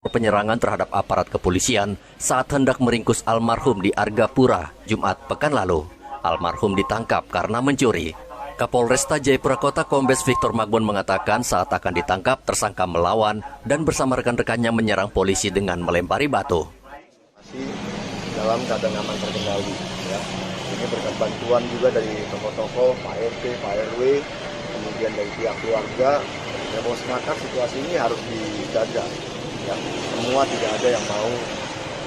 penyerangan terhadap aparat kepolisian saat hendak meringkus almarhum di Argapura, Jumat pekan lalu. Almarhum ditangkap karena mencuri. Kapolresta Jayapura Kota Kombes Victor Magbon mengatakan saat akan ditangkap, tersangka melawan dan bersama rekan-rekannya menyerang polisi dengan melempari batu. Masih dalam keadaan aman terkendali. Ya. Ini berkat bantuan juga dari tokoh-tokoh, Pak RT, Pak RW, kemudian dari pihak keluarga. Ya, bahwa semangat situasi ini harus dijaga. Ya. Semua tidak ada yang mau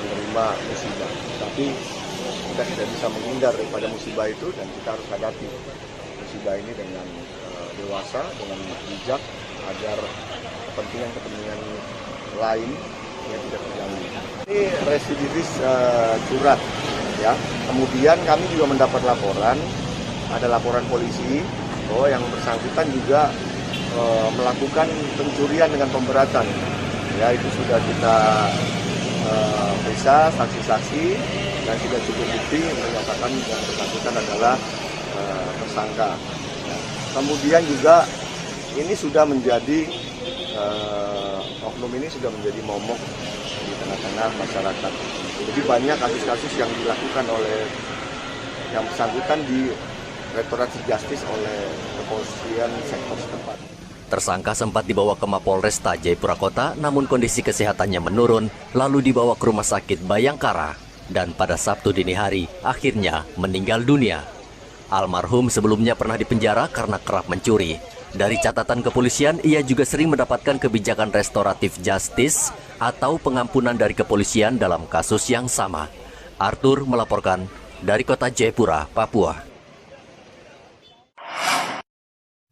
menerima musibah. Tapi kita tidak bisa menghindar daripada musibah itu dan kita harus hadapi musibah ini dengan dewasa, dengan bijak agar kepentingan lain yang tidak terganggu. Ini residivis curhat, ya. Kemudian kami juga mendapat laporan, ada laporan polisi bahwa yang bersangkutan juga melakukan pencurian dengan pemberatan. Ya, itu sudah kita periksa saksi-saksi dan sudah cukup bukti menyatakan yang bersangkutan adalah tersangka. Ya. Kemudian juga ini sudah menjadi oknum ini sudah menjadi momok di tengah-tengah masyarakat. Jadi banyak kasus-kasus yang dilakukan oleh yang bersangkutan di restoratif justice oleh kepolisian sektor setempat. Tersangka sempat dibawa ke Mapolresta Jayapura Kota, namun kondisi kesehatannya menurun, lalu dibawa ke Rumah Sakit Bayangkara, dan pada Sabtu dini hari akhirnya meninggal dunia. Almarhum sebelumnya pernah dipenjara karena kerap mencuri. Dari catatan kepolisian, ia juga sering mendapatkan kebijakan restoratif justice atau pengampunan dari kepolisian dalam kasus yang sama. Arthur melaporkan dari kota Jayapura, Papua.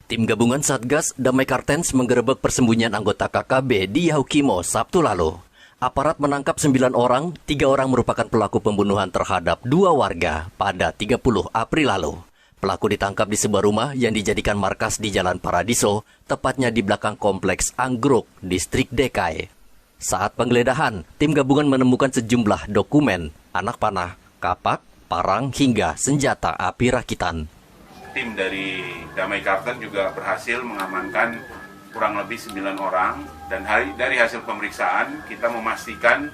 Tim gabungan Satgas Damai Kartens menggerebek persembunyian anggota KKB di Yahukimo Sabtu lalu. Aparat menangkap 9 orang, 3 orang merupakan pelaku pembunuhan terhadap 2 warga pada 30 April lalu. Pelaku ditangkap di sebuah rumah yang dijadikan markas di Jalan Paradiso, tepatnya di belakang kompleks Anggrek, Distrik Dekai. Saat penggeledahan, tim gabungan menemukan sejumlah dokumen, anak panah, kapak, parang, hingga senjata api rakitan. Tim dari Damai Kartens juga berhasil mengamankan kurang lebih 9 orang, dan dari hasil pemeriksaan kita memastikan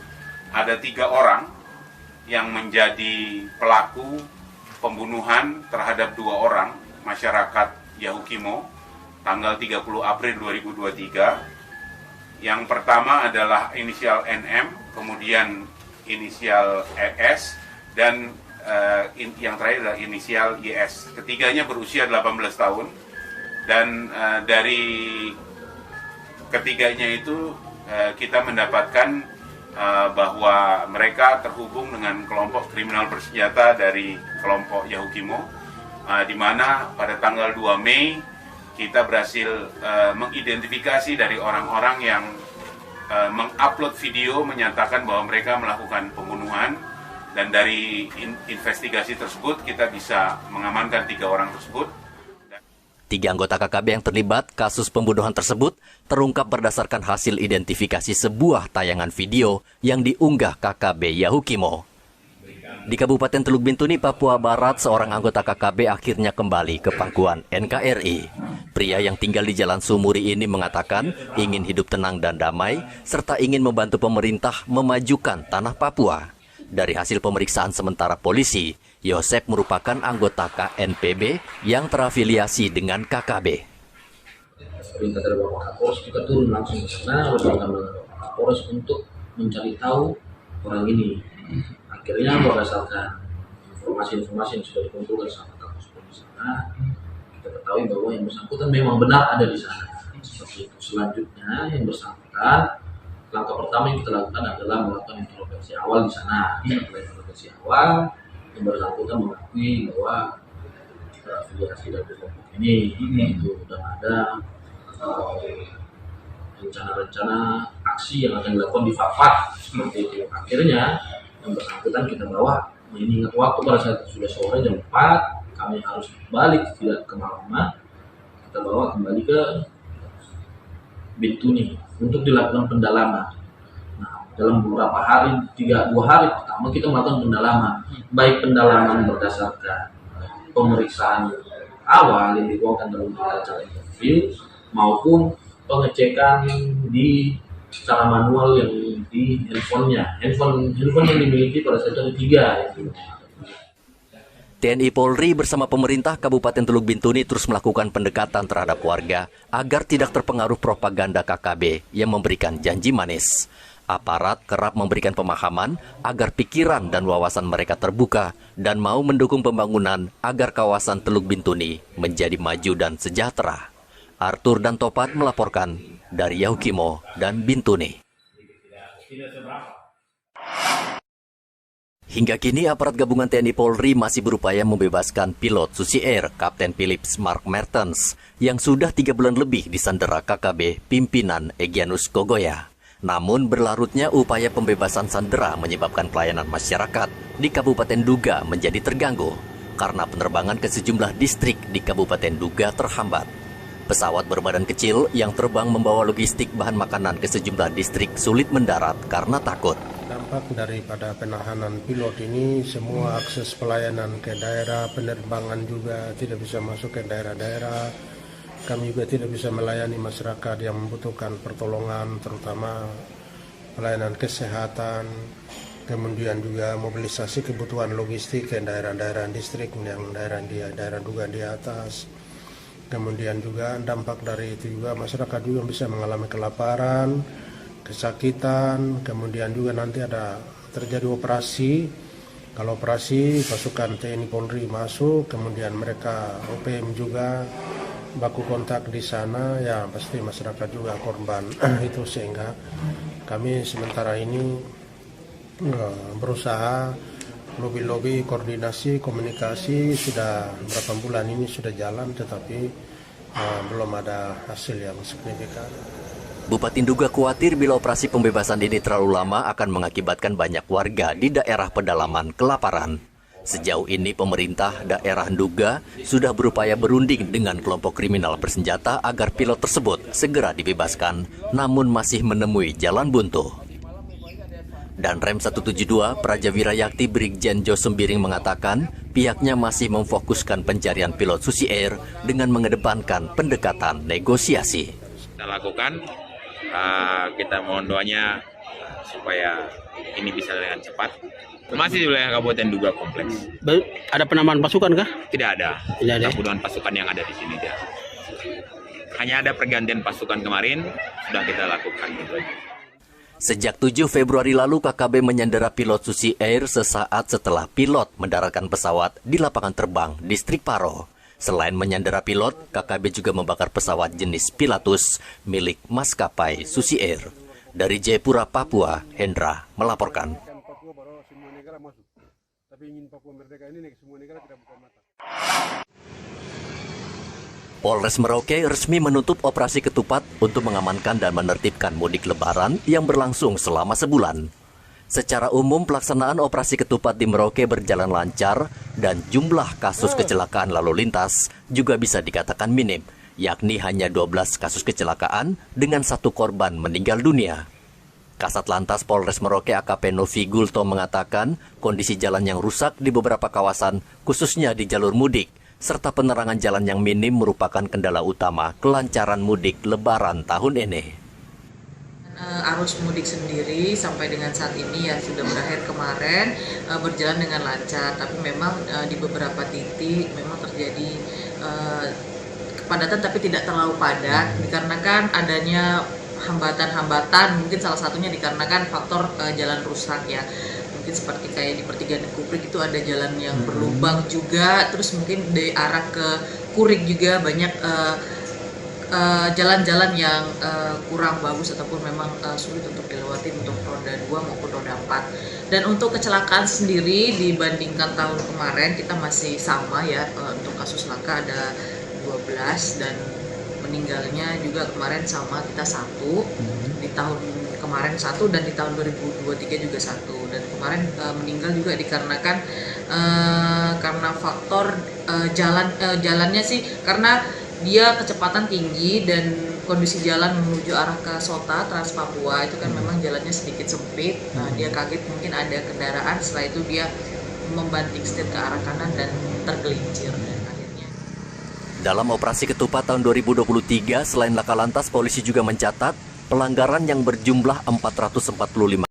ada 3 orang yang menjadi pelaku pembunuhan terhadap 2 orang masyarakat Yahukimo tanggal 30 April 2023. Yang pertama adalah inisial NM, kemudian inisial ES, dan yang terakhir adalah inisial YS. Ketiganya berusia 18 tahun, dan dari ketiganya itu kita mendapatkan bahwa mereka terhubung dengan kelompok kriminal bersenjata dari kelompok Yahukimo, di mana pada tanggal 2 Mei kita berhasil mengidentifikasi dari orang-orang yang mengupload video menyatakan bahwa mereka melakukan pembunuhan, dan dari investigasi tersebut kita bisa mengamankan 3 orang tersebut. 3 anggota KKB yang terlibat kasus pembunuhan tersebut terungkap berdasarkan hasil identifikasi sebuah tayangan video yang diunggah KKB Yahukimo. Di Kabupaten Teluk Bintuni, Papua Barat, seorang anggota KKB akhirnya kembali ke pangkuan NKRI. Pria yang tinggal di Jalan Sumuri ini mengatakan ingin hidup tenang dan damai, serta ingin membantu pemerintah memajukan tanah Papua. Dari hasil pemeriksaan sementara polisi, Yosep merupakan anggota KNPB yang terafiliasi dengan KKB. Perintah dari Bapak Kapolres, kita turun langsung ke sana bersama Bapak Kapolres untuk mencari tahu orang ini. Akhirnya berdasarkan informasi-informasi yang sudah dikumpulkan sama Kapolres di sana, kita ketahui bahwa yang bersangkutan memang benar ada di sana. Seperti itu. Selanjutnya yang bersangkutan, langkah pertama yang kita lakukan adalah melakukan interogasi awal di sana. Setelah interogasi awal, yang bersangkutan mengakui bahwa afiliasi dari kelompok ini itu sudah ada rencana-rencana aksi yang akan dilakukan di Fafat seperti itu. Akhirnya yang bersangkutan kita bawa, mengingat waktu pada saat itu sudah sore jam 4, kami harus balik tidak kemalaman. Kita bawa kembali ke Bintuni untuk dilakukan pendalaman. Nah, dalam beberapa hari, 2 hari pertama kita melakukan pendalaman, baik pendalaman berdasarkan pemeriksaan awal yang dibawakan dalam acara interview maupun pengecekan di secara manual yang di handphonenya. Handphone yang dimiliki pada saat itu ada 3. TNI Polri bersama pemerintah Kabupaten Teluk Bintuni terus melakukan pendekatan terhadap warga agar tidak terpengaruh propaganda KKB yang memberikan janji manis. Aparat kerap memberikan pemahaman agar pikiran dan wawasan mereka terbuka dan mau mendukung pembangunan agar kawasan Teluk Bintuni menjadi maju dan sejahtera. Arthur dan Topat melaporkan dari Yahukimo dan Bintuni. Hingga kini aparat gabungan TNI Polri masih berupaya membebaskan pilot Susi Air Kapten Philips Mark Mertens yang sudah 3 bulan lebih disandera KKB pimpinan Egyanus Kogoya. Namun berlarutnya upaya pembebasan sandera menyebabkan pelayanan masyarakat di Kabupaten Duga menjadi terganggu karena penerbangan ke sejumlah distrik di Kabupaten Duga terhambat. Pesawat berbadan kecil yang terbang membawa logistik bahan makanan ke sejumlah distrik sulit mendarat karena takut. Dampak daripada penahanan pilot ini, semua akses pelayanan ke daerah, penerbangan juga tidak bisa masuk ke daerah-daerah. Kami juga tidak bisa melayani masyarakat yang membutuhkan pertolongan, terutama pelayanan kesehatan, kemudian juga mobilisasi kebutuhan logistik ke daerah-daerah distrik yang daerah Duga di atas. Kemudian juga dampak dari itu juga masyarakat juga bisa mengalami kelaparan, kesakitan, kemudian juga nanti ada terjadi operasi. Kalau operasi pasukan TNI Polri masuk, kemudian mereka OPM juga baku kontak di sana, ya pasti masyarakat juga korban itu, sehingga kami sementara ini berusaha lobby koordinasi komunikasi sudah berapa bulan ini sudah jalan, tetapi belum ada hasil yang signifikan. Bupati Duga khawatir bila operasi pembebasan ini terlalu lama akan mengakibatkan banyak warga di daerah pedalaman kelaparan. Sejauh ini pemerintah daerah Duga sudah berupaya berunding dengan kelompok kriminal bersenjata agar pilot tersebut segera dibebaskan, namun masih menemui jalan buntu. Dan Rem 172 Prajawira Yakti Brigjen Jo Sembiring mengatakan pihaknya masih memfokuskan pencarian pilot Susi Air dengan mengedepankan pendekatan negosiasi. Kita lakukan, kita mohon doanya supaya ini bisa dengan cepat. Masih di wilayah Kabupaten Duga kompleks. Ada penambahan pasukan kah? Tidak ada. Kebutuhan pasukan yang ada di sini dia. Hanya ada pergantian pasukan kemarin sudah kita lakukan gitu. Sejak 7 Februari lalu KKB menyandera pilot Susi Air sesaat setelah pilot mendaratkan pesawat di lapangan terbang Distrik Paro. Selain menyandera pilot, KKB juga membakar pesawat jenis Pilatus milik maskapai Susi Air. Dari Jayapura, Papua, Hendra melaporkan. Polres Merauke resmi menutup operasi ketupat untuk mengamankan dan menertibkan mudik lebaran yang berlangsung selama sebulan. Secara umum pelaksanaan operasi ketupat di Merauke berjalan lancar dan jumlah kasus kecelakaan lalu lintas juga bisa dikatakan minim, yakni hanya 12 kasus kecelakaan dengan 1 korban meninggal dunia. Kasat Lantas Polres Merauke AKP Novi Gulto mengatakan kondisi jalan yang rusak di beberapa kawasan, khususnya di jalur mudik, serta penerangan jalan yang minim merupakan kendala utama kelancaran mudik lebaran tahun ini. Arus mudik sendiri sampai dengan saat ini ya sudah berakhir kemarin, berjalan dengan lancar, tapi memang di beberapa titik memang terjadi kepadatan tapi tidak terlalu padat dikarenakan adanya hambatan-hambatan, mungkin salah satunya dikarenakan faktor jalan rusak ya. Mungkin seperti kayak di pertigaan Kuprik itu ada jalan yang berlubang juga, terus mungkin di arah ke Kurik juga banyak jalan-jalan yang kurang bagus ataupun memang sulit untuk dilewati untuk roda 2 maupun roda 4. Dan untuk kecelakaan sendiri dibandingkan tahun kemarin kita masih sama ya, untuk kasus laka ada 12 dan meninggalnya juga kemarin sama, kita 1 di tahun kemarin 1 dan di tahun 2023 juga 1, dan kemarin meninggal juga dikarenakan karena faktor jalannya sih, karena dia kecepatan tinggi dan kondisi jalan menuju arah ke Sota Trans Papua itu kan memang jalannya sedikit sempit. Dia kaget mungkin ada kendaraan, setelah itu dia membanting setir ke arah kanan dan tergelincir dan akhirnya. Dalam operasi ketupat tahun 2023, selain laka lantas, polisi juga mencatat pelanggaran yang berjumlah 445